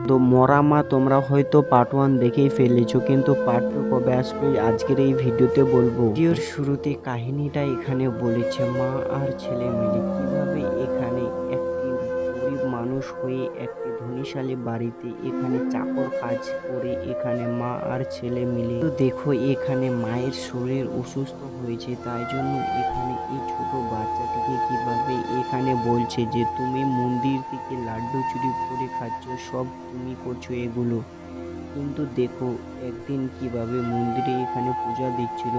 তো মরা মা তোমরা হয়তো পার্ট 1 দেখেই ফেলেছো, কিন্তু পার্ট 2 কবে আসবে আজকের এই ভিডিওতে বলবো। ভিডিওর শুরুতে কাহিনীটা এখানে বলেছে মা আর ছেলে মিলে কিভাবে এখানে একটি গরিব মানুষ হয়ে একটি ধনীশালী বাড়িতে এখানে চাকর কাজ করে এখানে মা আর ছেলে মিলে। তো দেখো এখানে মায়ের শরীর অসুস্থ হয়েছে, তাই জন্য এখানে এই ছোট বাচ্চাটিকে কিভাবে এখানে বলছে যে তুমি মন্দির থেকে লাড্ডু চুরি করে খাচ্ছ, সব তুমি করছো এগুলো। কিন্তু দেখো একদিন কিভাবে মন্দিরে এখানে পূজা দিচ্ছিল,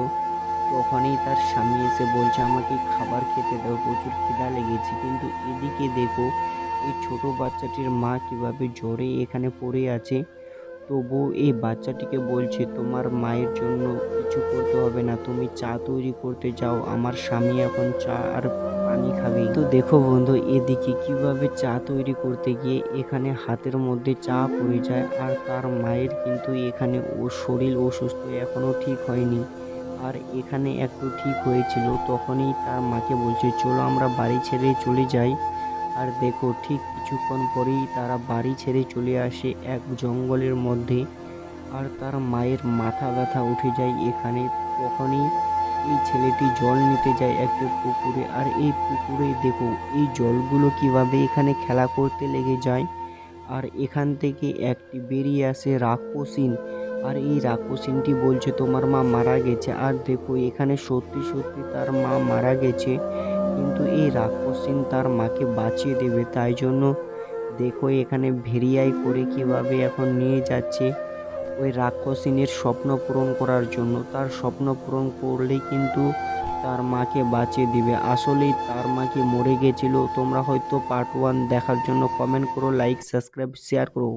তখনই তার স্বামী এসে বলছে আমাকে খাবার খেতে দাও, প্রচুর খিদা লেগেছে। কিন্তু এদিকে দেখো এই ছোট বাচ্চাটির মা কিভাবে জ্বরে এখানে পড়ে আছে, তবুও এই বাচ্চাটিকে বলছে তোমার মায়ের জন্য কিছু করতে হবে না, তুমি চা তৈরি করতে যাও, আমার স্বামী এখন চা আর পানি খাবে। তো দেখো বন্ধু এদিকে কিভাবে চা তৈরি করতে গিয়ে এখানে হাতের মধ্যে চা পড়ে যায়, আর তার মায়ের কিন্তু এখানে ও শরীর অসুস্থ, এখনো ঠিক হয়নি। আর এখানে একটু ঠিক হয়েছিল, তখনই তার মাকে বলছে চলো আমরা বাড়ি ছেড়ে চলে যাই। আর দেখো ঠিক কিছুক্ষণ পরেই তারা বাড়ি ছেড়ে চলে আসে এক জঙ্গলের মধ্যে। আর তার মায়ের মাথা ব্যথা উঠে যায় এখানে। তখনই এই ছেলেটি জল নিতে যায় একটি পুকুরে, আর এই পুকুরে দেখো এই জলগুলো কিভাবে এখানে খেলা করতে লেগে যায়। আর এখান থেকে একটি বেরিয়ে আসে রাক্ষসিন, আর এই রাক্ষসিনটি বলছে তোমার মা মারা গেছে। আর দেখো এখানে সত্যি সত্যি তার মা মারা গেছে, কিন্তু এই রাক্ষসিন তার মাকে বাঁচিয়ে দেবে, তাই জন্য দেখো এখানে ভেরিয়ায় করে কিভাবে এখন নিয়ে যাচ্ছে ওই রাক্ষসিনীর স্বপ্ন পূরণ করার জন্য। তার স্বপ্ন পূরণ করলেই কিন্তু তার মাকে বাঁচিয়ে দিবে। আসলেই তার মা কি মরে গেছিল? তোমরা হয়তো পার্ট 1 দেখার জন্য কমেন্ট করো, লাইক সাবস্ক্রাইব শেয়ার করো।